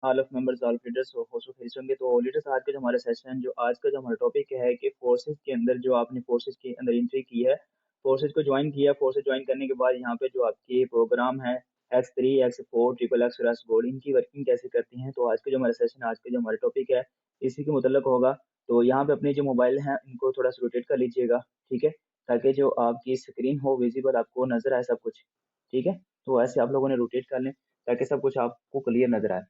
All of members all leaders host face होंगे। तो leaders आज का जो हमारा सेशन जो आज का जो हमारा टॉपिक है कि फोर्सेस के अंदर जो आपने फोर्सेस के अंदर एंट्री की है, फोर्सेस को ज्वाइन किया, फोर्सेस ज्वाइन करने के बाद यहाँ पे जो आपके प्रोग्राम है X3 X4 ट्रिपल एक्स और एक्स गोल्ड, इनकी वर्किंग कैसे करती हैं। तो आज का जो हमारा सेशन आज का जो हमारा टॉपिक है इसी के मुतल्लक होगा। तो यहाँ पे अपने जो मोबाइल हैं उनको थोड़ा सा रोटेट कर लीजिएगा, ठीक है, ताकि जो आपकी स्क्रीन हो विजिबल आपको नजर आए सब कुछ, ठीक है। तो ऐसे आप लोगों ने रोटेट कर लें ताकि सब कुछ आपको क्लियर नजर आए।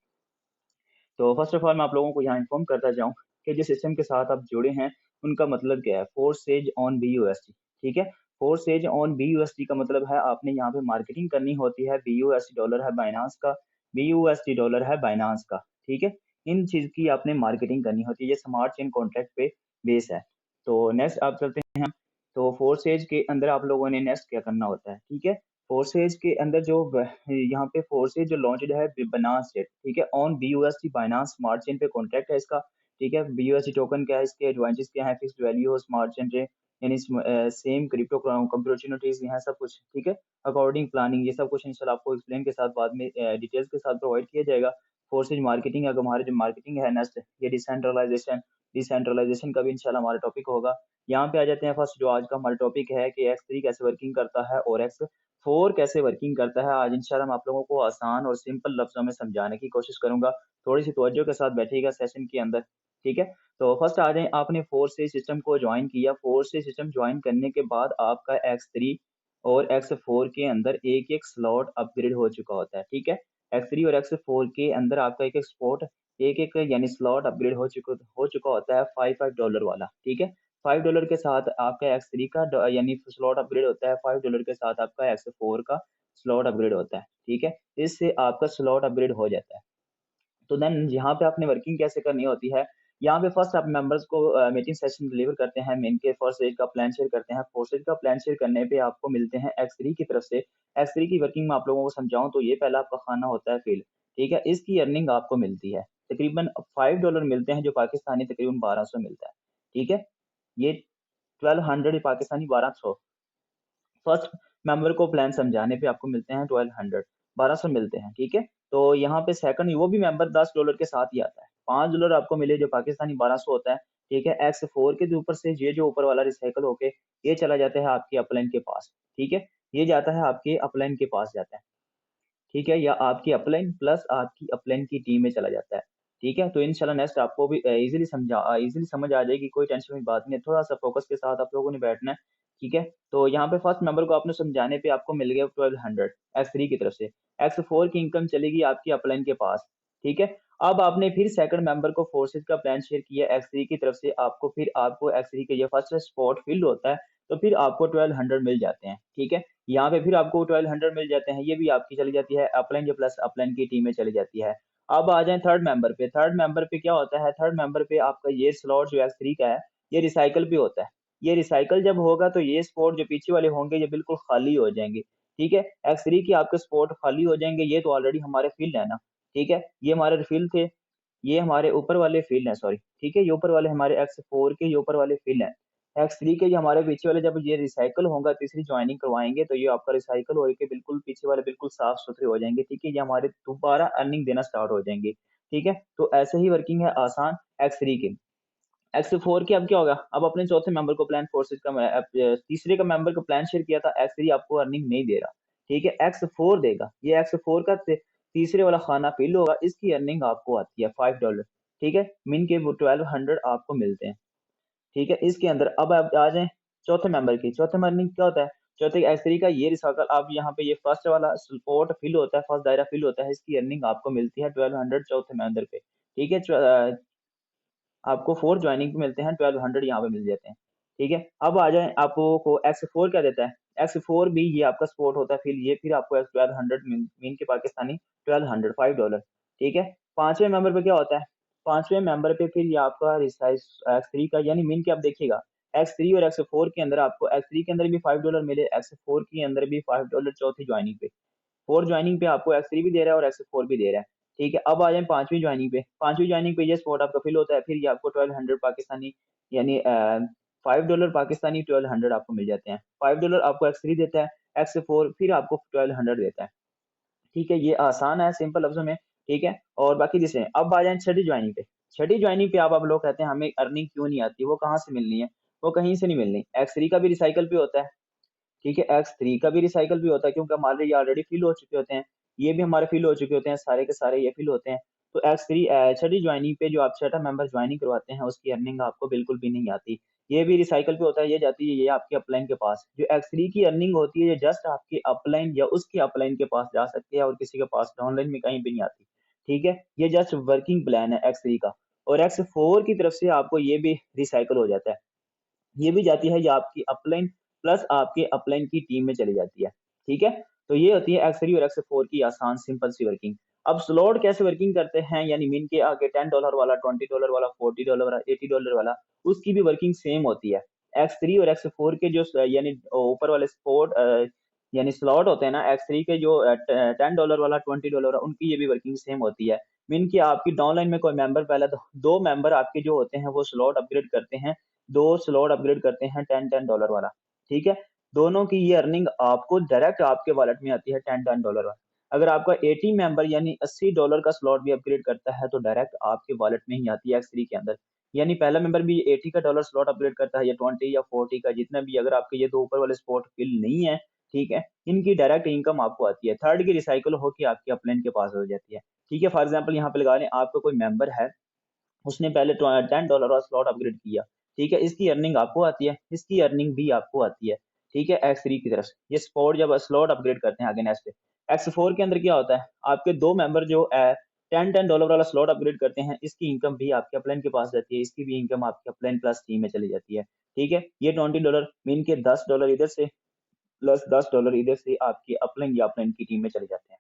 तो फर्स्ट ऑफ ऑल मैं आप लोगों को यहाँ इन्फॉर्म करता जाऊँ कि जिस सिस्टम के साथ आप जुड़े हैं उनका मतलब क्या है। फोर्सेज ऑन BUSD, ठीक है। फोर्सेज ऑन BUSD का मतलब है आपने यहाँ पे मार्केटिंग करनी होती है। BUSD डॉलर है बाइनांस का, BUSD डॉलर है बाइनांस का, ठीक है। इन चीज की आपने मार्केटिंग करनी होती है, ये स्मार्ट चेन कॉन्ट्रैक्ट पे बेस है। तो नेक्स्ट आप चलते हैं। तो फोर्सेज के अंदर आप लोगों ने नेक्स्ट क्या करना होता है, ठीक है। फोर्सेज के अंदर जो यहाँ पे फोर्सेज जो लॉन्च्ड है बाइनांस से, ठीक है, on BUSD Binance smart chain पे कॉन्ट्रैक्ट है इसका, ठीक है। BUSD टोकन क्या है, इसके एडवांटेज क्या है, फिक्स्ड वैल्यू स्मार्ट चेन पे, यानी सेम क्रिप्टो कंप्यूटेशनलिटीज यहाँ सब कुछ, ठीक है। अकॉर्डिंग प्लानिंग ये सब कुछ इंशाल्लाह आपको एक्सप्लेन के साथ बाद में डिटेल्स के साथ प्रोवाइड किया जाएगा। फोर्सेज मार्केटिंग अगर हमारे जो मार्केटिंग है नेक्स्ट, ये डिसेंट्रलाइजेशन, डिसेंट्रलाइजेशन का भी इंशाल्लाह हमारा टॉपिक होगा। यहाँ पे आ जाते हैं फर्स्ट जो आज का हमारा टॉपिक है कि X3 कैसे वर्किंग करता है और X4 कैसे वर्किंग करता है। आज इंशाल्लाह मैं आप लोगों को आसान और सिंपल लफ्जों में समझाने की कोशिश करूंगा। थोड़ी सी तवज्जो के साथ बैठिएगा सेशन के अंदर, ठीक है। तो फर्स्ट आ जाए, आपने फोर से सिस्टम को ज्वाइन किया, फोर से सिस्टम ज्वाइन करने के बाद आपका X3 और X4 के अंदर एक एक स्लॉट अपग्रेड हो चुका होता है, ठीक है। X3 और X4 के अंदर आपका एक एक स्पॉट, एक एक यानी स्लॉट अपग्रेड हो चुका होता है $5 वाला, ठीक है। $5 के साथ आपका X3 का यानी स्लॉट अपग्रेड होता है, $5 के साथ आपका X4 का स्लॉट अपग्रेड होता है, ठीक है। इससे आपका स्लॉट अपग्रेड हो जाता है। तो देन यहाँ पे आपने वर्किंग कैसे करनी होती है। यहाँ पे फर्स्ट आप मेंबर्स को मीटिंग सेशन डिलीवर करते हैं, मेन के फर्स्ट एड का प्लान शेयर करते हैं। फर्स्ट एड का प्लान शेयर करने पे आपको मिलते हैं X3 की तरफ से। X3 की वर्किंग में आप लोगों को समझाऊं तो ये पहला आपका खाना होता है फील्ड, ठीक है। इसकी अर्निंग आपको मिलती है तकरीबन $5 मिलते हैं, जो पाकिस्तानी तकरीबन 1200 मिलता है, ठीक है। ये 1200 पाकिस्तानी 1200 फर्स्ट मेंबर को प्लान समझाने पे आपको मिलते हैं 1200, 1200 मिलते हैं, ठीक है। तो यहाँ पे सेकंड वो भी मेंबर $10 के साथ ही आता है, $5 आपको मिले जो पाकिस्तानी 1200 होता है, ठीक है। X4 के ऊपर से ये जो ऊपर वाला रिसाइकल होके ये चला जाता है आपके अपलाइन के पास, ठीक है। ये जाता है आपके अपलाइन के पास जाता है, ठीक है, या आपकी अपलाइन प्लस आपकी अपलाइन की टीम में चला जाता है, ठीक है। तो इंशाल्लाह नेक्स्ट आपको भी इजीली समझ आ जाएगी, कोई टेंशन की बात नहीं है, थोड़ा सा फोकस के साथ आप लोगों ने बैठना है, ठीक है। तो यहाँ पे फर्स्ट मेंबर को आपने समझाने पे आपको मिल गया 1200 X3 की तरफ से। X4 की इनकम चलेगी आपकी अपलाइन के पास, ठीक है। अब आपने फिर सेकंड मेंबर को फोर्सेज का प्लान शेयर किया X3 की तरफ से, आपको X3 के ये फर्स्ट स्पॉट फील्ड होता है, तो फिर आपको 1200 मिल जाते हैं, ठीक है। यहाँ पे फिर आपको 1200 मिल जाते हैं, ये भी आपकी चली जाती है अपलाइन जो प्लस अपलाइन की टीम में चली जाती है। अब आ जाए थर्ड मेंबर पे। थर्ड मेंबर पे क्या होता है, थर्ड मेंबर पे आपका ये स्लॉट जो X3 का है ये रिसाइकल भी होता है। ये रिसाइकल जब होगा तो ये स्पॉट जो पीछे वाले होंगे ये बिल्कुल खाली हो जाएंगे, ठीक है। X3 की आपके स्पॉट खाली हो जाएंगे, ये तो ऑलरेडी हमारे फील्ड है ना, ठीक है। ये हमारे फील्ड थे, ये हमारे ऊपर वाले फील्ड है, सॉरी, ठीक है। ये ऊपर वाले हमारे X4 के ये ऊपर वाले फील्ड है। X3 के ये हमारे पीछे वाले जब ये रिसाइकल होगा, तीसरी ज्वाइनिंग करवाएंगे तो ये आपका रिसाइकल होकर बिल्कुल पीछे वाले बिल्कुल साफ सुथरे हो जाएंगे, ठीक है। ये हमारे दोबारा अर्निंग देना स्टार्ट हो जाएंगे, ठीक है। तो ऐसे ही वर्किंग है आसान X3 की। X4 की अब क्या होगा, अब अपने चौथे मेंबर को प्लान फोर्सेज का तीसरे का मेंबर को प्लान शेयर किया था, X3 आपको अर्निंग नहीं दे रहा, ठीक है। X4 देगा, ये X4 का तीसरे वाला खाना फील होगा, इसकी अर्निंग आपको आती है $5, ठीक है। मिन के वो 1200 आपको मिलते हैं, ठीक है। इसके अंदर अब आप आ जाएं चौथे मेंबर की। चौथे मेंबर क्या होता है, चौथे X3 का ये रिसाइकल, अब यहाँ पे ये फर्स्ट वाला सपोर्ट फिल होता है, फर्स्ट दायरा फिल होता है, इसकी अर्निंग आपको मिलती है 1200 चौथे मेंबर पे, ठीक है। आपको फोर ज्वाइनिंग पे मिलते हैं 1200, यहाँ पे मिल जाते हैं, ठीक है। अब आ जाए आपको X4 क्या देता है। X4 भी ये आपका सपोर्ट होता है, फिर आपको 1200 मीन के पाकिस्तानी 1200 $5, ठीक है। पांचवें मेंबर पे क्या होता है, पांचवें मेंबर पे फिर ये आपका रिसाइज X3 का यानी मीन के आप देखिएगा X3 और X4 के अंदर आपको X3 के अंदर भी $5 मिले, X4 के अंदर भी $5 चौथी ज्वाइनिंग पे। फोर ज्वाइनिंग पे आपको X3 भी दे रहा है और X4 भी दे रहा है, ठीक है। अब आ जाए पांचवी ज्वाइनिंग पे। पांचवी ज्वाइनिंग पे ये स्पॉट आपका फिल होता है, फिर ये आपको 1200 पाकिस्तानी यानी $5 पाकिस्तानी 1200 आपको मिल जाते हैं। $5 आपको X3 देता है, X4 फिर आपको 1200 देता है, ठीक है। ये आसान है सिंपल लफ्जों में, ठीक है, और बाकी जिसे अब आ जाए छठी ज्वाइनिंग पे। छठी ज्वाइनिंग पे आप लोग कहते हैं हमें अर्निंग क्यों नहीं आती, वो कहाँ से मिलनी है? वो कहीं से नहीं मिलनी। एक्स3 का भी रिसाइकल पे होता है, ठीक है, एक्स3 का भी रिसाइकल भी होता है, क्योंकि हमारे ये ऑलरेडी फिल हो चुके होते हैं, ये भी हमारे फिल हो चुके होते हैं, सारे के सारे ये फिल होते हैं। तो एक्स3 छठी ज्वाइनिंग पे जो आप छठा मेंबर ज्वाइनिंग करवाते हैं उसकी अर्निंग आपको बिल्कुल भी नहीं आती। ये भी रिसाइकल पे होता है, ये जाती है ये आपके अपलाइन के पास। जो एक्स3 की अर्निंग होती है ये जस्ट आपके अपलाइन या उसके अपलाइन के पास जा सकती है, और किसी के पास डाउनलाइन में कहीं भी नहीं आती। ठीक है, ये जस्ट वर्किंग प्लान है एक्स3 का। और एक्स4 की तरफ से आपको ये भी रिसाइकल हो जाता है, ये भी जाती है, ये आपकी अपलाइन प्लस आपके अपलाइन की टीम में चली जाती है। ठीक है, तो ये होती है एक्स3 और एक्स4 की आसान सिंपल सी वर्किंग। अब स्लॉट कैसे वर्किंग करते हैं, यानी मिन के आगे $10 वाला, $20 वाला, $40 वाला, $80 वाला, उसकी भी वर्किंग सेम होती है। एक्स3 और एक्स4 के जो यानी ऊपर वाले स्पॉट यानी स्लॉट होते हैं ना, एक्स3 के जो $10 वाला, $20 वाला, उनकी ये भी वर्किंग सेम होती है। मीन कि आपकी डाउनलाइन में कोई मेंबर पहले तो 2 मेंबर आपके जो होते हैं वो स्लॉट अपग्रेड करते हैं, 2 स्लॉट अपग्रेड करते हैं $10 वाला, ठीक है? दोनों की ये अर्निंग आपको डायरेक्ट आपके वॉलेट में आती है $10 वाला। अगर आपका 80 मेंबर यानी $80 का स्लॉट भी अपग्रेड करता है, तो डायरेक्ट आपके वॉलेट में ही आती है एक्स3 के अंदर। यानी पहला मेंबर भी 80 का डॉलर स्लॉट अपग्रेड करता है, या 20 या 40 का, जितना भी, अगर आपके ये 2 ऊपर वाले स्पॉट फिल नहीं है, ठीक है? इनकी डायरेक्ट इनकम आपको आती है। थर्ड की रिसाइकिल होके आपके अपलाइन के पास हो जाती है, ठीक है? फॉर एग्जांपल यहाँ पे लगा लें आपका कोई मेंबर है, उसने पहले $10 का स्लॉट अपग्रेड किया, ठीक है? इसकी अर्निंग आपको आती है, इसकी अर्निंग भी आपको आती है, ठीक है? एक्स3 की तरफ से। ये स्पॉट जब स्लॉट अपग्रेड करते हैं आगे नेक्स्ट एक्स4 के अंदर क्या होता है, आपके 2 मेंबर जो $10 वाला स्लॉट अपग्रेड करते हैं, इसकी इनकम भी आपके अपलाइन के पास जाती है, इसकी भी इनकम आपके अपलाइन प्लस टीम में चली जाती है, ठीक है? ये $20 मीन के $10 इधर से प्लस $10 इधर से आपके अपलाइन या अपलाइन की टीम में चले जाते हैं।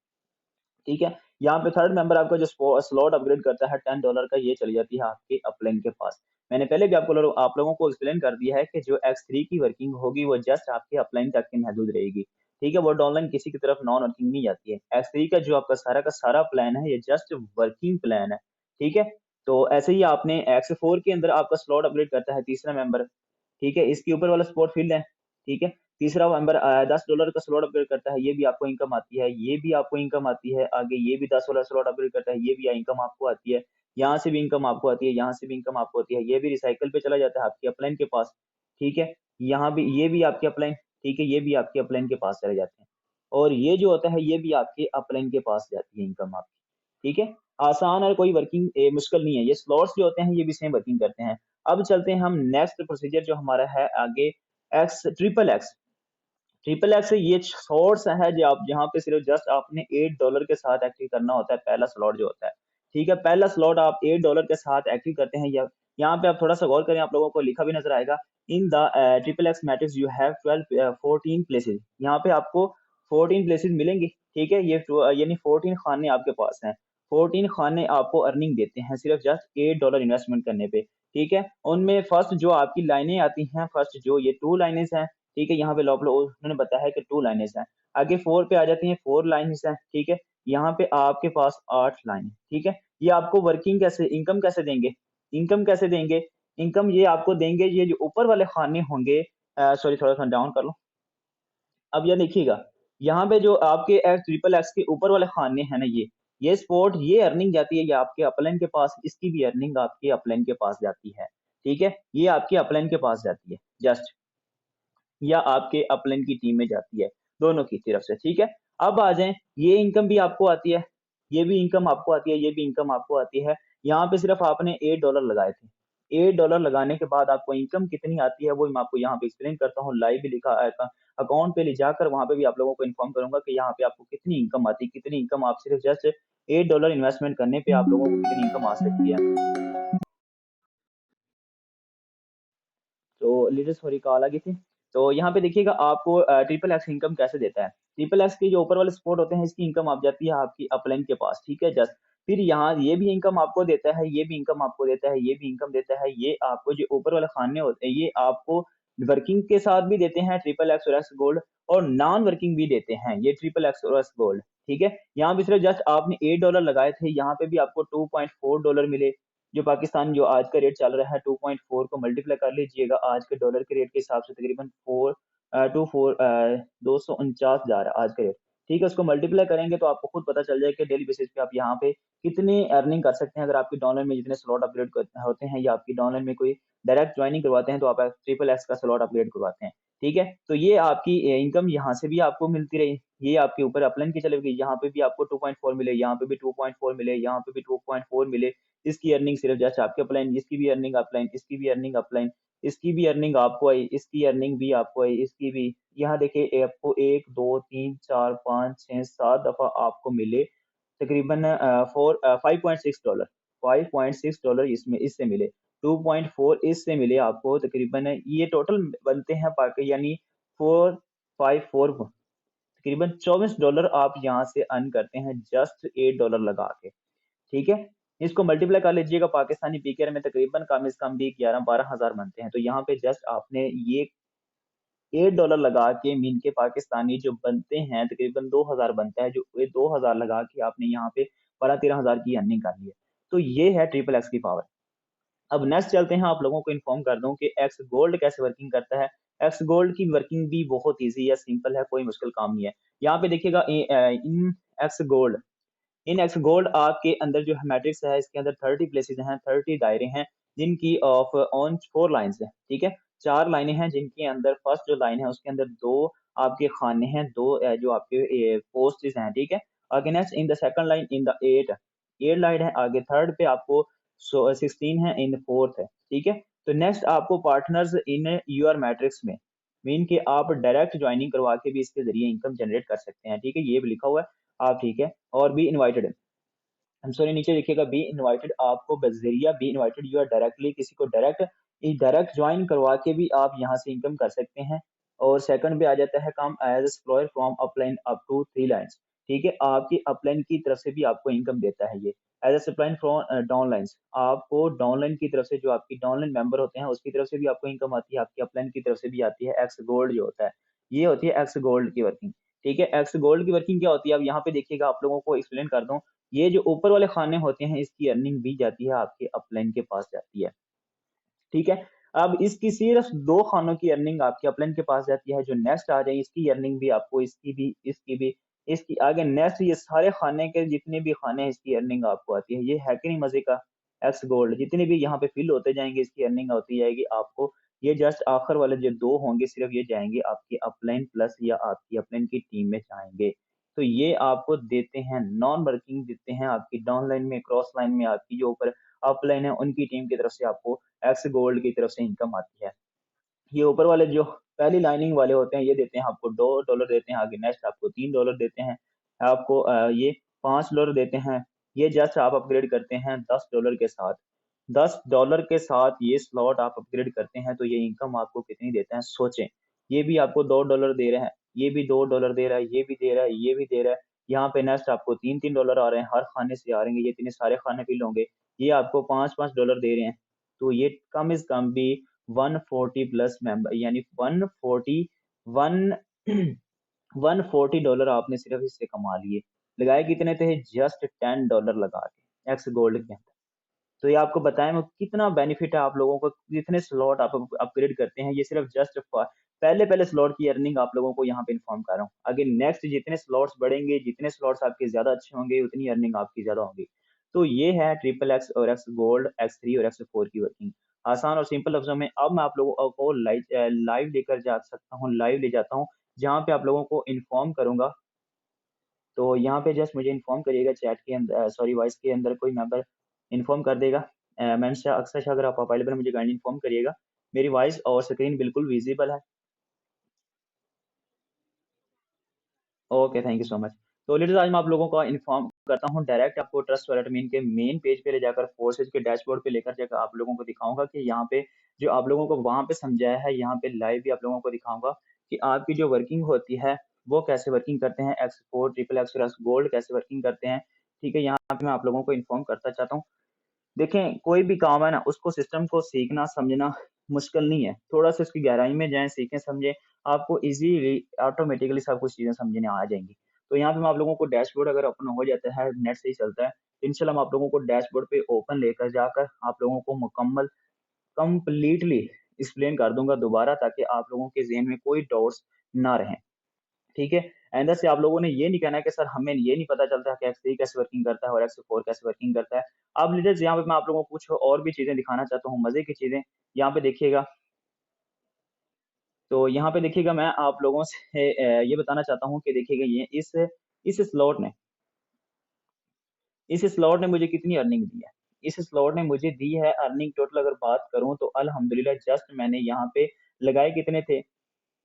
ठीक है? यहाँ पे थर्ड मेंबर आपका जो स्लॉट अपग्रेड करता है $10 का, ये चली जाती है आपके अपलाइन के पास। मैंने पहले भी आप लोगों को एक्सप्लेन कर दिया है कि जो एक्स3 की वर्किंग होगी वो जस्ट आपके अपलाइन तक ही महदूद रहेगी। ठीक है? वो डाउनलाइन किसी की तरफ नॉन वर्किंग नहीं जाती है। एक्स3 का जो आपका सारा का सारा प्लान है, ये जस्ट वर्किंग प्लान है। ठीक है? तो ऐसे ही आपने एक्स4 के अंदर आपका स्लॉट अपग्रेड करता है तीसरा मेंबर, ठीक है? इसके ऊपर वाला स्पॉट फील्ड है, ठीक है? तीसरा मेंबर $10 का स्लॉट अपग्रेड करता है, ये भी आपको इनकम आती है, ये भी आपको इनकम आती है, आगे ये भी 10 वाला स्लॉट अपग्रेड करता है, ये भी इनकम आपको आती है, यहाँ से भी इनकम आपको आती है, यहाँ से भी इनकम आपको आती है, ये भी रिसाइकिल पे चला जाता है आपके अपलाइन के पास, ठीक है? यहाँ भी ये भी आपके अपलाइन, ठीक है? ये भी आपके अपलाइन के पास चले जाते हैं, और ये जो होता है ये भी आपके अपलाइन के पास जाती है इनकम आपकी, ठीक है? आसान और कोई वर्किंग मुश्किल नहीं है, ये स्लॉट्स जो होते हैं ये भी सेम वर्किंग करते हैं। अब चलते हैं हम नेक्स्ट प्रोसीजर जो हमारा है आगे, x triple x. Triple x ये शॉर्ट्स है जो आप जहाँ पे सिर्फ जस्ट आपने $8 के साथ एक्टिव करना होता है, पहला स्लॉट जो होता है, ठीक है? पहला स्लॉट आप $8 के साथ एक्टिव करते हैं, या यहाँ पे आप थोड़ा सा गौर करें, आप लोगों को लिखा भी नजर आएगा, in the triple x matrix you have 14 places. यहाँ पे आपको 14 प्लेसेस मिलेंगे, ठीक है? ये यानी 14 खाने आपके पास हैं, 14 खाने आपको अर्निंग देते हैं सिर्फ जस्ट $8 इन्वेस्टमेंट करने पे, ठीक है? उनमें फर्स्ट जो आपकी लाइनें आती हैं, फर्स्ट जो ये 2 लाइनें हैं, ठीक है? यहाँ पे लॉप लो उन्होंने बताया है कि 2 लाइनें हैं। आगे 4 पे आ जाती हैं, 4 लाइन्स हैं, ठीक है? यहाँ पे आपके पास 8 लाइन, ठीक है? ये आपको वर्किंग कैसे, इनकम कैसे देंगे? इनकम कैसे देंगे? इनकम ये आपको देंगे, ये जो ऊपर वाले खाने होंगे, सॉरी थोड़ा-सा डाउन कर लो। अब ये देखिएगा, यहाँ पे जो आपके ट्रिपल एक्स के ऊपर वाले खाने हैं ना, ये स्पॉट, ये अर्निंग जाती है, ये आपके अपलाइन के पास, इसकी भी अर्निंग आपके अपलाइन के पास जाती है, ठीक है? ये आपके अपलाइन के पास जाती है जस्ट, या आपके अपलाइन की टीम में जाती है, दोनों की तरफ से, ठीक है? अब आ जाएँ, ये इनकम भी आपको आती है, ये भी इनकम आपको आती है, ये भी इनकम आपको आती है। यहाँ पे सिर्फ आपने $8 लगाए थे। $8 लगाने के बाद आपको इनकम कितनी आती है, वो मैं आपको यहाँ पे एक्सप्लेन करता हूँ, लाइव भी लिखा है, अकाउंट पे ले जाकर वहाँ पे भी आप लोगों को इन्फॉर्म करूँगा कि यहाँ पे आपको कितनी इनकम आती है, कितनी इनकम आप सिर्फ जस्ट $8 इन्वेस्टमेंट करने पे आप लोगों को कितनी इनकम आ सकती है। तो लीडर सॉरी कॉल आ गई थी। तो यहाँ पे देखिएगा आपको ट्रिपल एक्स इनकम कैसे देता है। ट्रिपल एक्स के जो ऊपर वाले सपोर्ट होते हैं, इसकी इनकम आ जाती है आपकी अपलाइन के पास, ठीक है जस्ट। फिर यहाँ ये भी इनकम आपको देता है, ये भी इनकम आपको देता है, ये भी इनकम देता है। ये आपको जो ऊपर वाले खाने होते हैं, ये आपको वर्किंग के साथ भी देते हैं ट्रिपल एक्स और एक्स गोल्ड, और नॉन वर्किंग भी देते हैं ये ट्रिपल एक्स और एक्स गोल्ड, ठीक है। यहाँ भी सिर्फ जस्ट आपने $8 लगाए थे, यहाँ पे भी आपको $2.4 मिले। जो पाकिस्तान जो आज का रेट चल रहा है, 2.4 को मल्टीप्लाई कर लीजिएगा आज के डॉलर के रेट के हिसाब से, तकरीबन 4 2 4 249 जा रहा है आज का रेट, ठीक है, उसको मल्टीप्लाई करेंगे तो आपको खुद पता चल जाएगा कि डेली बेसिस पे आप यहाँ पे कितनी अर्निंग कर सकते हैं। अगर आपकी डाउनलाइन में जितने स्लॉट अपग्रेड होते हैं या आपकी डाउनलाइन में कोई डायरेक्ट ज्वाइनिंग करवाते हैं तो आप ट्रिपल एक्स का स्लॉट अपग्रेड करवाते हैं। ठीक है, तो ये आपकी इनकम यहाँ से भी आपको मिलती रही, ये आपके ऊपर अपलाइन की चलेगी, यहाँ पे भी आपको 2.4 मिले, यहाँ पे भी 2.4 मिले, यहाँ पे भी 2.4 मिले। इसकी अर्निंग सिर्फ जैसे आपके अपलाइन, इसकी भी अर्निंग अपलाइन, इसकी भी अर्निंग अपलाइन, इसकी भी अर्निंग आपको आई, इसकी अर्निंग भी आपको आई, इसकी भी। यहाँ देखिए आपको 1, 2, 3, 4, 5, 6, 7 दफा आपको मिले तकरीबन 5.6 डॉलर, 5.6 डॉलर इसमें इससे मिले, 2.4 इससे मिले आपको तकरीबन, ये टोटल बनते हैं यानी 454, तकरीबन 24 डॉलर आप यहाँ से अर्न करते हैं जस्ट 8 डॉलर लगा के। ठीक है, इसको मल्टीप्लाई कर लीजिएगा, पाकिस्तानी पीकेआर में तकरीबन कम से कम भी 11-12 हजार बनते हैं। तो यहाँ पे जस्ट आपने ये 8 डॉलर लगा के मीन के पाकिस्तानी जो बनते हैं तकरीबन 2000 बनता है, जो ये 2000 लगा के आपने यहाँ पे 12-13 हजार की अर्निंग कर ली है। तो ये है ट्रिपल एक्स की पावर। अब नेक्स्ट चलते हैं, आप लोगों को इन्फॉर्म कर दूं कि एक्स गोल्ड कैसे वर्किंग करता है। एक्स गोल्ड की वर्किंग भी बहुत ईजी है, सिंपल है, कोई मुश्किल काम नहीं है। यहाँ पे देखिएगा इन एक्स गोल्ड, इन एक्स गोल्ड आपके अंदर जो मैट्रिक्स है इसके अंदर 30 प्लेसेस हैं, 30 दायरे हैं जिनकी ऑफ ऑन 4 लाइंस है। ठीक है, 4 लाइनें हैं जिनके अंदर फर्स्ट जो लाइन है उसके अंदर 2 आपके खाने हैं, 2 जो आपके पोस्ट हैं। ठीक है, आगे next in the second line in the 8 line है, आगे थर्ड पे आपको 16 है, इन फोर्थ है। ठीक है, तो नेक्स्ट आपको पार्टनर्स इन यूर मैट्रिक्स में मीन कि आप डायरेक्ट ज्वाइनिंग करवा के भी इसके जरिए इनकम जनरेट कर सकते हैं। ठीक है, ये भी लिखा हुआ है आप। ठीक है, और बी इनवाइटेड, हम सॉरी नीचे लिखिएगा बी इनवाइटेड, आपको बजरिया be invited you are directly किसी को डायरेक्ट ज्वाइन करवा के भी आप यहाँ से इनकम कर सकते हैं। और सेकंड पे आ जाता है come as explorer from upline up to 3 lines. ठीक है, आपकी अपलाइन की तरफ से भी आपको इनकम देता है ये, एज एक्सप्लाइन फ्रॉम डाउन लाइन्स, आपको डाउनलाइन की तरफ से जो आपकी डाउनलाइन मेंबर होते हैं उसकी तरफ से भी आपको इनकम आती है, आपकी अपलाइन की तरफ से भी आती है। एक्स गोल्ड जो होता है ये होती है एक्स गोल्ड की वर्किंग। ठीक है, एक्स गोल्ड की वर्किंग क्या होती है, अब यहाँ पे देखिएगा आप लोगों को एक्सप्लेन कर दूं। ये जो ऊपर वाले खाने होते हैं इसकी अर्निंग भी जाती है आपके अपलाइन के पास जाती है। ठीक है, अब इसकी सिर्फ 2 खानों की अर्निंग आपके अपलाइन के पास जाती है। जो नेक्स्ट आ जाए इसकी अर्निंग भी आपको, इसकी भी, इसकी भी, इसकी आगे नेक्स्ट, ये सारे खाने के जितने भी खाने हैं इसकी अर्निंग आपको आती है। ये है कि नहीं मजे का एक्स गोल्ड, जितने भी यहाँ पे फिल होते जाएंगे इसकी अर्निंग होती जाएगी आपको। ये जस्ट आखिर वाले जो 2 होंगे सिर्फ ये जाएंगे आपकी अपलाइन प्लस या आपकी अपलाइन की टीम में जाएंगे। तो ये आपको देते हैं नॉन वर्किंग, देते हैं आपकी डाउन लाइन में, क्रॉस लाइन में आपकी जो ऊपर अपलाइन है उनकी टीम की तरफ से आपको एक्स गोल्ड की तरफ से इनकम आती है। ये ऊपर वाले जो पहली लाइनिंग वाले होते हैं ये देते हैं आपको 2 डॉलर देते हैं, आगे नेक्स्ट आपको 3 डॉलर देते हैं, आपको ये 5 डॉलर देते हैं। ये जस्ट आप अपग्रेड करते हैं 10 डॉलर के साथ, 10 डॉलर के साथ ये स्लॉट आप अपग्रेड करते हैं तो ये इनकम आपको कितनी देते हैं सोचें। ये भी आपको 2 डॉलर दे रहे हैं, ये भी 2 डॉलर दे रहा है, ये भी दे रहा है, ये भी दे रहा है। यहाँ पे नेक्स्ट आपको 3-3 डॉलर आ रहे हैं, हर खाने से आ रहे हैं, ये इतने सारे खाने फिल होंगे। ये आपको 5-5 डॉलर दे रहे हैं। तो ये कम से कम भी 140 प्लस मेंबर यानी 140 वन 140 डॉलर आपने सिर्फ इससे कमा लिए। लगाए कितने थे, जस्ट 10 डॉलर लगा के एक्स गोल्ड के अंदर। तो ये आपको बताएं मैं कितना बेनिफिट है आप लोगों को, जितने स्लॉट आप अपग्रेड करते हैं। ये सिर्फ जस्ट पहले पहले स्लॉट की अर्निंग आप लोगों को यहाँ पे इन्फॉर्म कर रहा हूँ। आगे नेक्स्ट जितने स्लॉट्स बढ़ेंगे, जितने स्लॉट्स आपके ज्यादा अच्छे होंगे उतनी अर्निंग आपकी ज्यादा होगी। तो ये है ट्रिपल एक्स और एक्स गोल्ड, एक्स 3 और एक्स 4 की वर्किंग। आसान और सिंपल लफ्जों में अब मैं आप लोगों को लाइव लेकर जा सकता हूँ, लाइव ले जाता हूँ जहाँ पे आप लोगों को इन्फॉर्म करूंगा। तो यहाँ पे जस्ट मुझे इन्फॉर्म करिएगा चैट के अंदर, सॉरी वॉइस के अंदर कोई मेंबर इन्फॉर्म कर देगा। मैम शाह अक्सर शाह अगर आप अवेलेबल मुझे काइंडली इन्फॉर्म करिएगा। मेरी वॉइस और स्क्रीन बिल्कुल विजिबल है। Okay, thank you so much. तो लीडर्स आज मैं आप लोगों को इन्फॉर्म करता हूँ, डायरेक्ट आपको ट्रस्ट वॉलेट मीन के मेन पेज पे ले जाकर फोर्सेज के डैशबोर्ड पे लेकर जाकर आप लोगों को दिखाऊंगा कि यहाँ पे जो आप लोगों को वहां पे समझाया है यहाँ पे लाइव भी आप लोगों को दिखाऊंगा कि आपकी जो वर्किंग होती है वो कैसे वर्किंग करते हैं, एक्स फोर ट्रिपल एक्स और एक्स गोल्ड कैसे वर्किंग करते हैं। ठीक है, यहाँ पे मैं आप लोगों को इन्फॉर्म करता चाहता हूँ। देखें कोई भी काम है ना उसको सिस्टम को सीखना समझना मुश्किल नहीं है, थोड़ा सा उसकी गहराई में जाएं, सीखें समझें, आपको इजीली ऑटोमेटिकली सब कुछ चीजें समझने आ जाएंगी। तो यहाँ पे मैं आप लोगों को डैशबोर्ड अगर ओपन हो जाता है, नेट से ही चलता है, इंशाल्लाह मैं आप लोगों को डैशबोर्ड पे ओपन लेकर जाकर आप लोगों को मुकम्मल कंप्लीटली एक्सप्लेन कर दूंगा दोबारा, ताकि आप लोगों के जहन में कोई डाउट्स ना रहे। ठीक है, अंदर से आप लोगों ने ये नहीं कहना है कि सर हमें ये नहीं पता चलता कि X3 कैसे वर्किंग करता है और X4 कैसे वर्किंग करता है। अब लीडर्स यहाँ पे मैं आप लोगों को कुछ और भी चीज़ें दिखाना चाहता हूँ, मज़े की चीज़ें। यहाँ पे देखिएगा, तो यहाँ पे देखिएगा मैं आप लोगों से ये बताना चाहता हूँ कि देखिएगा ये इस स्लॉट ने मुझे कितनी अर्निंग दी है। इस स्लॉट ने मुझे दी है अर्निंग टोटल अगर बात करूँ तो अल्हम्दुलिल्लाह जस्ट मैंने यहाँ पे लगाए कितने थे,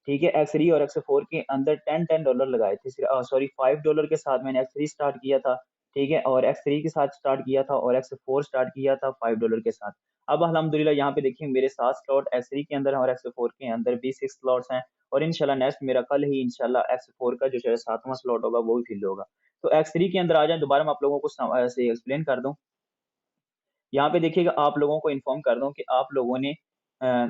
ठीक है, एक्स3 और एक्स4 के अंदर 10-10 डॉलर लगाए थे। सॉरी $5 के साथ मैंने एक्स3 स्टार्ट किया था, ठीक है, और एक्स3 के साथ स्टार्ट किया था और एक्स4 स्टार्ट किया था $5 के साथ। अब अल्हम्दुलिल्लाह यहाँ पे देखिए मेरे 7 स्लॉट एक्स3 के अंदर हैं और एक्स4 के अंदर भी 6 स्लॉट्स हैं और इंशाल्लाह नेक्स्ट मेरा कल ही इंशाल्लाह एक्स4 का जो है 7वां स्लॉट होगा वो भी फिल होगा। तो एक्स3 के अंदर आ जाएँ, दोबारा मैं आप लोगों को ऐसे एक्सप्लेन कर दूँ। यहाँ पे देखिएगा आप लोगों को इन्फॉर्म कर दूँ कि आप लोगों ने अ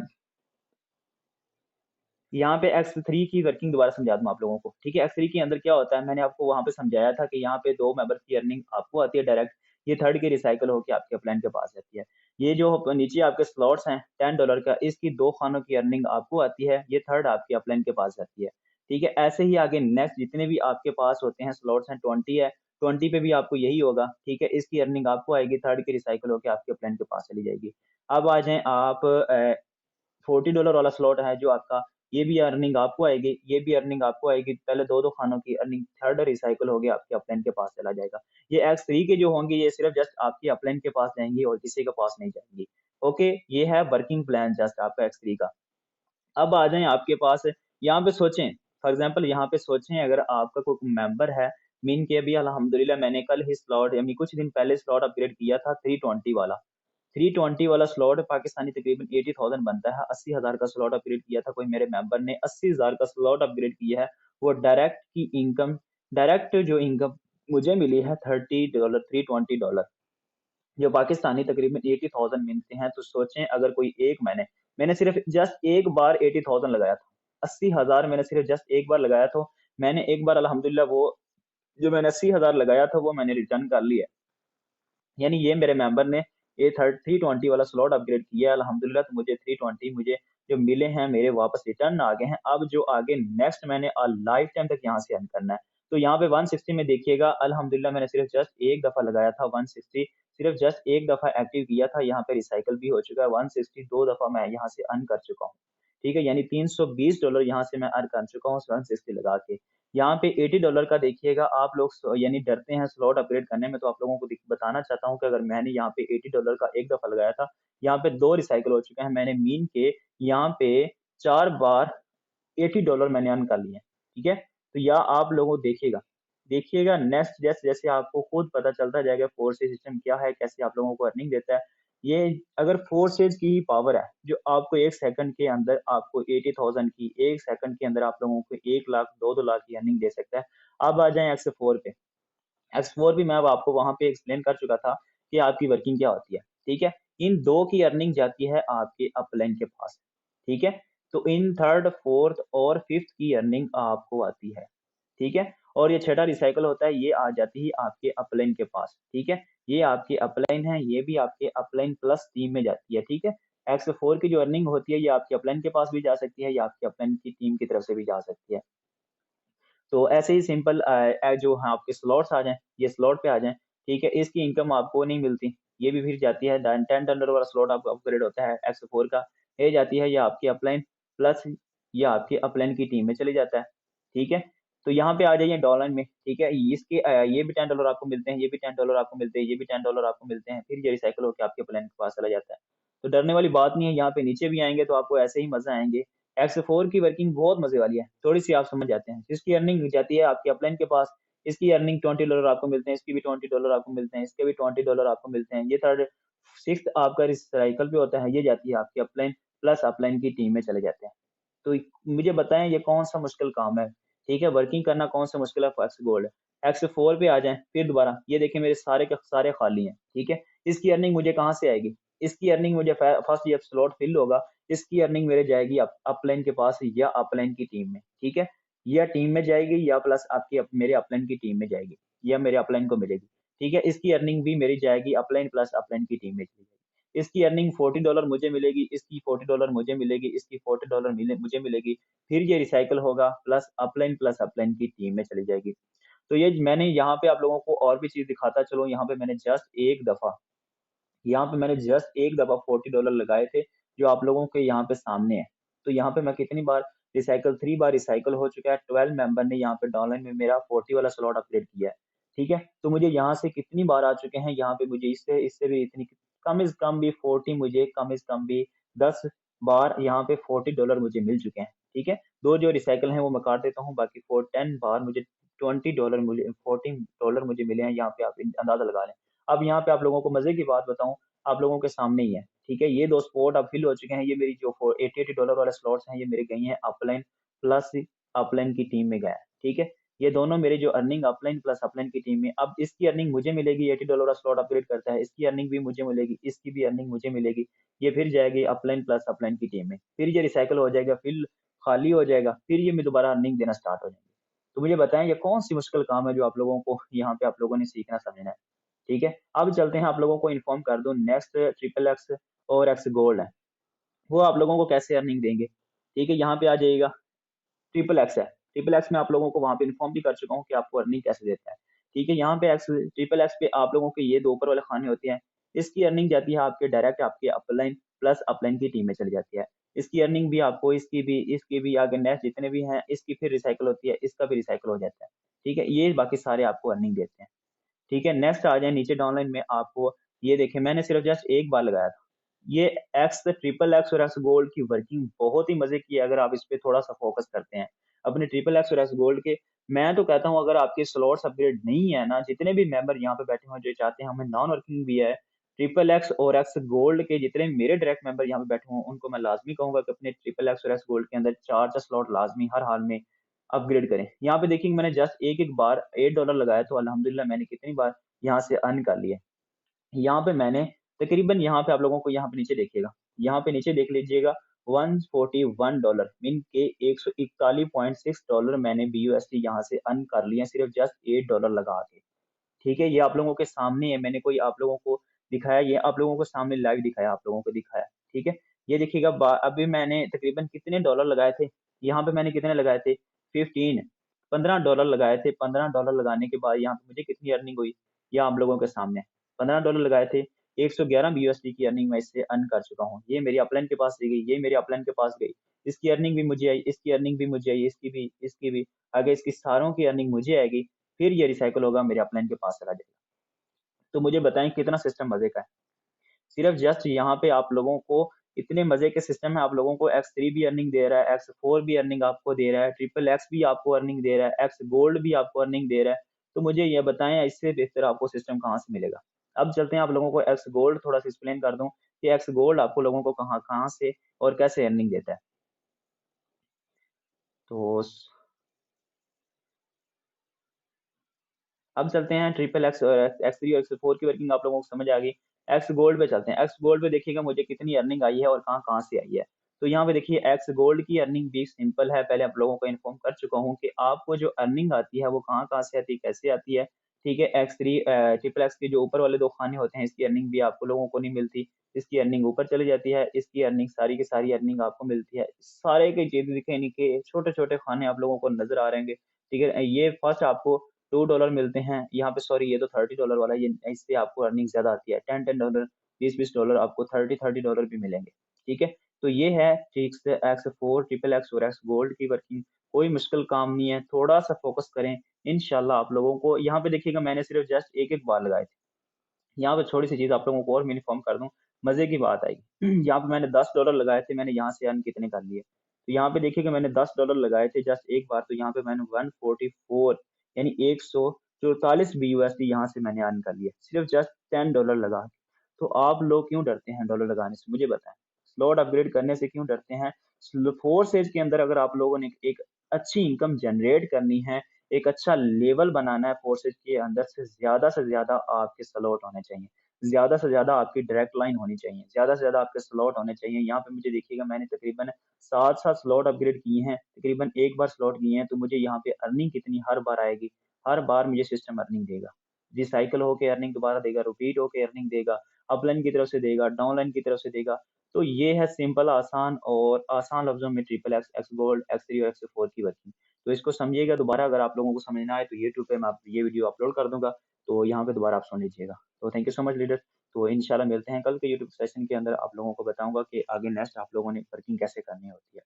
यहाँ पे एक्स3 की वर्किंग दोबारा समझा दूँ आप लोगों को, ठीक है? एक्स3 के अंदर क्या होता है, मैंने आपको वहाँ पे समझाया था कि यहाँ पे 2 मेंबर्स की अर्निंग आपको आती है डायरेक्ट, ये थर्ड की रिसाइकिल होके आपके अपलाइन के पास जाती है। ये जो नीचे आपके स्लॉट्स हैं $10 का, इसकी 2 खानों की अर्निंग आपको आती है, ये थर्ड आपके अपलाइन के पास जाती है, ठीक है? ऐसे ही आगे नेक्स्ट जितने भी आपके पास होते हैं स्लॉट्स हैं 20 है, 20 पे भी आपको यही होगा, ठीक है? इसकी अर्निंग आपको आएगी, थर्ड की रिसाइकिल होके आपके अपलाइन के पास चली जाएगी। अब आ जाएँ आप $40 वाला स्लॉट है जो आपका, ये भी अर्निंग आपको आएगी, ये भी अर्निंग आपको आएगी। पहले 2-2 खानों की अर्निंग थर्ड रिसाइकिल हो गया आपके अपलाइन के पास चला जाएगा। ये एक्स3 के जो होंगे ये सिर्फ़ जस्ट आपके अपलाइन के पास जाएँगी और किसी के पास नहीं जाएँगी। ओके, ये है वर्किंग प्लान जस्ट आपका एक्स3 का। अब आ जाएँ आपके पास, यहाँ पे सोचें, फॉर एग्ज़ाम्पल यहाँ पे सोचें अगर आपका कोई मेंबर है, मीन के अभी अल्हम्दुलिल्लाह मैंने कल ही स्लॉट यानी कुछ दिन पहले स्लॉट अपग्रेड किया था 320 वाला। 320 वाला स्लॉट पाकिस्तानी तकरीबन 80,000 बनता है, 80,000 का स्लॉट अपग्रेड किया था कोई मेरे मेंबर ने, 80,000 का स्लॉट अपग्रेड किया है। वो डायरेक्ट जो इनकम मुझे मिली है $30 $320, जो पाकिस्तानी तकरीबन 80,000 मिलते हैं। तो सोचें अगर कोई एक मैंने सिर्फ़ जस्ट एक बार 80,000 लगाया था। 80,000 मैंने सिर्फ़ जस्ट एक बार लगाया, तो मैंने एक बार अल्हम्दुलिल्लाह वो जो मैंने 80,000 लगाया था वो मैंने रिटर्न कर लिया। यानी ये मेरे मेंबर ने ये 320 वाला स्लॉट अपग्रेड किया है अल्हम्दुलिल्लाह, तो मुझे 320 मुझे जो मिले हैं मेरे वापस रिटर्न आ गए हैं। अब जो आगे नेक्स्ट मैंने लाइफ टाइम तक यहाँ से अर्न करना है। तो यहाँ पे 160 में देखिएगा अल्हम्दुलिल्लाह मैंने सिर्फ़ जस्ट एक दफ़ा लगाया था 160, सिर्फ़ जस्ट एक दफ़ा एक्टिव किया था, यहाँ पे रिसाइकिल भी हो चुका है 160, 2 दफ़ा मैं यहाँ से अर्न कर चुका हूँ। ठीक है? यानी $320 यहाँ से मैं अर्न कर चुका हूँ 160 लगा के। यहाँ पे $80 का देखिएगा आप लोग यानी डरते हैं स्लॉट अपग्रेड करने में, तो आप लोगों को बताना चाहता हूँ कि अगर मैंने यहाँ पे $80 का एक दफ़ा लगाया था, यहाँ पे 2 रिसाइकिल हो चुके हैं। मैंने मीन के यहाँ पे 4 बार $80 मैंने अर्न कर लिए हैं, ठीक है? तो या आप लोगों देखिएगा नेक्स्ट जैसे-जैसे आपको खुद पता चलता जाएगा फोर्सेज सिस्टम क्या है, कैसे आप लोगों को अर्निंग देता है। ये अगर फोर्सेज की ही पावर है, जो आपको 1 सेकंड के अंदर आपको 80,000 की 1 सेकंड के अंदर आप लोगों को 1 लाख, 2-2 लाख की अर्निंग दे सकता है। अब आ जाएँ एक्स4 पे। एक्स4 भी मैं अब आपको वहाँ पे एक्सप्लेन कर चुका था कि आपकी वर्किंग क्या होती है, ठीक है? इन 2 की अर्निंग जाती है आपके अपलाइन के पास, ठीक है? तो इन 3rd, 4th और 5th की अर्निंग आपको आती है, ठीक है? और ये छठा रिसाइकिल होता है, ये आ जाती है आपके अपलाइन के पास, ठीक है? ये आपके अपलाइन है, ये भी आपके अपलाइन प्लस टीम में जाती है, ठीक है? एक्स4 की जो अर्निंग होती है, ये आपके अपलाइन के पास भी जा सकती है या आपके अपलाइन की टीम की तरफ से भी जा सकती है। तो ऐसे ही सिंपल जो हाँ, आपके स्लॉट्स आ जाएँ, ये स्लॉट पे आ जाएँ, ठीक है? इसकी इनकम आपको नहीं मिलती, ये भी फिर जाती है $10 वाला स्लॉट आपका अपग्रेड होता है एक्स4 का, ये जाती है या आपकी अपलाइन प्लस या आपके अपलाइन की टीम में चले जाता है, ठीक है? तो यहाँ पे आ जाइए डॉलर में, ठीक है? इसके ये भी $10 आपको मिलते हैं, ये भी $10 आपको मिलते हैं, ये भी $10 आपको मिलते हैं, फिर ये रिसाइकिल होके आपके अपलाइन के पास चला जाता है। तो डरने वाली बात नहीं है, यहाँ पे नीचे भी आएँगे तो आपको ऐसे ही मज़ा आएँगे। एक्स4 की वर्किंग बहुत मज़े वाली है, थोड़ी-सी आप समझ जाते हैं। इसकी अर्निंग जाती है आपके अपलाइन के पास, इसकी अर्निंग $20 आपको मिलते हैं, इसकी भी $20 आपको मिलते हैं, इसके भी $20 आपको मिलते हैं। ये थर्ड 6th आपका रिसाइकिल पे होता है, ये जाती है आपके अपलाइन प्लस अपलाइन की टीम में चले जाते हैं। तो मुझे बताएँ ये कौन-सा मुश्किल काम है? ठीक है, वर्किंग करना कौन-सा मुश्किल है एक्स गोल्ड। एक्स4 पे आ जाएँ, फिर दोबारा ये देखिए मेरे सारे के सारे खाली हैं, ठीक है? इसकी अर्निंग मुझे कहाँ से आएगी? इसकी अर्निंग मुझे फर्स्ट जब स्लॉट फिल होगा, इसकी अर्निंग मेरे जाएगी अपलाइन के पास या अपलाइन की टीम में, ठीक है? या टीम में जाएगी या प्लस आपकी मेरे अपलाइन की टीम में जाएगी या मेरे अपलाइन को मिलेगी, ठीक है? इसकी अर्निंग भी मेरी जाएगी अपलाइन प्लस अपलाइन की टीम में चली जाएगी। इसकी अर्निंग $40 मुझे मिलेगी, इसकी $40 मुझे मिलेगी, इसकी $40 मुझे मिलेगी। फिर ये रिसाइकल होगा प्लस अपलाइन की टीम में चली जाएगी। तो ये मैंने यहाँ पे आप लोगों को और भी चीज़ दिखाता चलूँ, यहाँ पे मैंने जस्ट एक दफ़ा $40 लगाए थे, जो आप लोगों के यहाँ पे सामने है। तो यहाँ पे मैं कितनी बार 3 बार रिसाइकल हो चुका है, 12 मेंबर ने यहाँ पे डाउनलाइन में मेरा 40 वाला स्लॉट अपग्रेड किया है, ठीक है? तो मुझे यहाँ से कितनी बार आ चुके हैं, यहाँ पे मुझे इससे इससे भी इतनी कम से कम भी 40 मुझे कम से कम भी 10 बार यहाँ पे $40 मुझे मिल चुके हैं, ठीक है? 2 जो रिसाइकल हैं वो मैं काट देता हूँ, बाकी 10 बार मुझे $40 मुझे मिले हैं, यहाँ पे आप अंदाज़ा लगा लें। अब यहाँ पे आप लोगों को मज़े की बात बताऊँ, आप लोगों के सामने ही है, ठीक है? ये 2 स्पॉट अब फिल हो चुके हैं, ये मेरी जो $80 वाले स्लॉट्स हैं, ये मेरे गए हैं अपलाइन प्लस अपलाइन की टीम में गए हैं, ठीक है? ये दोनों मेरे जो अर्निंग अपलाइन प्लस अपलाइन की टीम में, अब इसकी अर्निंग मुझे मिलेगी, $80 वाला स्लॉट अपग्रेड करता है, इसकी अर्निंग भी मुझे मिलेगी, इसकी भी अर्निंग मुझे मिलेगी, ये फिर जाएगी अपलाइन प्लस अपलाइन की टीम में, फिर ये रिसाइकिल हो जाएगा, फिर खाली हो जाएगा, फिर ये मैं दोबारा अर्निंग देना स्टार्ट हो जाएँगे। तो मुझे बताएँ ये कौन-सी मुश्किल काम है जो आप लोगों को यहाँ पे आप लोगों ने सीखना समझना है? ठीक है? अब चलते हैं आप लोगों को इन्फॉर्म कर दूँ नेक्स्ट ट्रिपल एक्स और एक्स गोल्ड है, वो आप लोगों को कैसे अर्निंग देंगे? ठीक है? यहाँ पे आ जाइएगा, ट्रिपल एक्स है, ट्रिपल एक्स मैं आप लोगों को वहाँ पे इन्फॉर्म भी कर चुका हूँ कि आपको अर्निंग कैसे देता है। ठीक है? यहाँ पे ट्रिपल एक्स पे आप लोगों के ये 2 ऊपर वाले खाने होते हैं, इसकी अर्निंग जाती है आपके डायरेक्ट आपके अपलाइन प्लस अपलाइन की टीम में चली जाती है। इसकी अर्निंग भी आपको इसकी भी आगे नेक्स्ट जितने भी हैं, इसकी फिर रिसाइकिल होती है, इसका भी रिसाइकिल हो जाता है। ठीक है? ये बाकी सारे आपको अर्निंग देते हैं। ठीक है? नेक्स्ट आ जाएँ नीचे डाउनलाइन में आपको ये देखें मैंने सिर्फ जस्ट एक बार लगाया था। ये एक्स ट्रिपल एक्स और एक्स गोल्ड की वर्किंग बहुत ही मज़े की है अगर आप इस पे थोड़ा-सा फ़ोकस करते हैं। अपने ट्रिपल एक्स और एक्स गोल्ड के मैं तो कहता हूँ अगर आपके स्लॉट्स अपग्रेड नहीं है ना, जितने भी मेंबर यहाँ पे बैठे हुए हैं जो चाहते हैं हमें नॉन वर्किंग भी है, ट्रिपल एक्स और एक्स गोल्ड के जितने मेरे डायरेक्ट मेंबर यहाँ पे बैठे हुए हैं, उनको मैं लाज़मी कहूँगा कि अपने ट्रिपल एक्स और एक्स गोल्ड के अंदर 4-4 स्लॉट लाज़मी हर हाल में अपग्रेड करें। यहाँ पे देखिए मैंने जस्ट एक-एक बार $8 लगाया तो अल्हम्दुलिल्लाह मैंने कितनी बार यहाँ से अर्न कर लिया। यहाँ पे मैंने तकरीबन यहाँ पे आप लोगों को यहाँ पे नीचे देखिएगा, यहाँ पे नीचे देख लीजिएगा $141 मीन के $141.6 मैंने BUSD यहाँ से अर्न कर लिए हैं सिर्फ जस्ट $8 लगा के। ठीक है? ये आप लोगों के सामने है, मैंने कोई आप लोगों को दिखाया, ये आप लोगों को सामने लाइव दिखाया, आप लोगों को दिखाया, ठीक है? ये देखिएगा अभी मैंने तकरीबन कितने डॉलर लगाए थे, यहाँ पे मैंने कितने लगाए थे 15 $15 लगाए थे, $15 लगाने के बाद यहाँ पे मुझे कितनी अर्निंग हुई, ये आप लोगों के सामने है। $15 लगाए थे, 111 BUSD की अर्निंग मैं इससे अर्न कर चुका हूँ। ये मेरी अपलाइन के पास दी गई, ये मेरी अपलाइन के पास गई, इसकी अर्निंग भी मुझे आई, इसकी अर्निंग भी मुझे आई, इसकी भी, आगे इसकी सारों की अर्निंग मुझे आएगी, फिर ये रिसाइकिल होगा मेरे अपलाइन के पास चला जाएगा। तो मुझे बताएँ कितना सिस्टम मज़े का है। सिर्फ जस्ट यहाँ पे आप लोगों को इतने मज़े के सिस्टम है, आप लोगों को एक्स3 भी अर्निंग दे रहा है, एक्स4 भी अर्निंग आपको दे रहा है, ट्रिपल एक्स भी आपको अर्निंग दे रहा है, एक्स गोल्ड भी आपको अर्निंग दे रहा है। तो मुझे ये बताएँ इससे बेहतर आपको सिस्टम कहाँ से मिलेगा? अब चलते हैं आप लोगों को एक्स गोल्ड थोड़ा-सा एक्सप्लेन कर दूँ कि एक्स गोल्ड आपको लोगों को कहाँ कहाँ से और कैसे अर्निंग देता है। तो स अब चलते हैं ट्रिपल एक्स और एक्स3 और एक्स4 की वर्किंग आप लोगों को समझ आ गई। एक्स गोल्ड पे चलते हैं। एक्स गोल्ड पे देखिएगा मुझे कितनी अर्निंग आई है और कहाँ-कहाँ से आई है। तो यहाँ पे देखिए एक्स गोल्ड की अर्निंग भी सिंपल है। पहले आप लोगों को इन्फॉर्म कर चुका हूँ कि आपको जो अर्निंग आती है वो कहाँ-कहाँ से आती है, कैसे आती है। ठीक है, ट्रिपल एक्स के जो ऊपर वाले 2 खाने होते हैं इसकी अर्निंग भी आपको लोगों को नहीं मिलती। इसकी अर्निंग ऊपर चली जाती है, इसकी अर्निंग सारी की सारी अर्निंग आपको मिलती है। सारे के चीज़ दिखे इनके छोटे-छोटे खाने आप लोगों को नज़र आ रहे होंगे। ठीक है, ये फर्स्ट आपको $2 मिलते हैं, यहाँ पे सॉरी ये तो $30 वाला है, ये इससे आपको अर्निंग ज़्यादा आती है, 10-10 डॉलर, 20-20 डॉलर आपको 30-30 डॉलर भी मिलेंगे, ठीक है? तो ये है ठीक से एक्स4, ट्रिपल एक्स और एक्स गोल्ड की वर्किंग, कोई मुश्किल काम नहीं है, थोड़ा-सा फ़ोकस करें, इंशाल्लाह आप लोगों को यहाँ पे देखिएगा मैंने सिर्फ जस्ट एक-एक बार लगाए थे। यहाँ पे छोटी-सी चीज़ आप लोगों को और मैं इन्फॉर्म कर दूँ, मज़े की बात आएगी। यहाँ पे मैंने $10 लगाए थे, मैंने यहाँ से अर्न कितने कर लिए। तो यहाँ पे देखिएगा मैंने $10 लगाए थे जस्ट एक बार, तो यहाँ पे मैंने 144 यानी 144 BUSD यहाँ से मैंने अर्न कर लिए, सिर्फ जस्ट $10 लगा के। तो आप लोग क्यों डरते हैं डॉलर लगाने से? मुझे बताएँ। स्लॉट अपग्रेड करने से क्यों डरते हैं? फोर्स एज के अंदर अगर आप लोगों ने एक अच्छी इनकम जनरेट करनी है, एक अच्छा लेवल बनाना है फोर्सेज़ के अंदर से ज़्यादा आपके स्लॉट होने चाहिए। ज़्यादा से ज़्यादा आपकी डायरेक्ट लाइन होनी चाहिए। ज़्यादा से ज़्यादा आपके स्लॉट होने चाहिए। यहाँ पे मुझे देखिएगा मैंने तकरीबन 7-7 स्लॉट अपग्रेड किए हैं। तकरीबन एक बार स्लॉट किए हैं तो मुझे यहाँ पे अर्निंग कितनी हर बार आएगी। हर बार मुझे सिस्टम अर्निंग देगा। रिसाइकिल होके अर्निंग दोबारा देगा, रिपीट होके अर्निंग देगा। अपलाइन की तरफ से देगा, डाउनलाइन की तरफ से देगा। तो ये है सिंपल, आसान और आसान लफ्ज़ों में triple x, x gold, x 3 और एक्स 4 की वर्किंग। तो इसको समझिएगा दोबारा, अगर आप लोगों को समझ ना आए तो यूट्यूब पे मैं आप ये वीडियो अपलोड कर दूँगा, तो यहाँ पे दोबारा आप सुन लीजिएगा। तो thank you so much leader. तो इंशाल्लाह मिलते हैं कल के यूट्यूब सेशन के अंदर, आप लोगों को बताऊँगा कि आगे नेक्स्ट आप लोगों ने वर्किंग कैसे करनी होती है।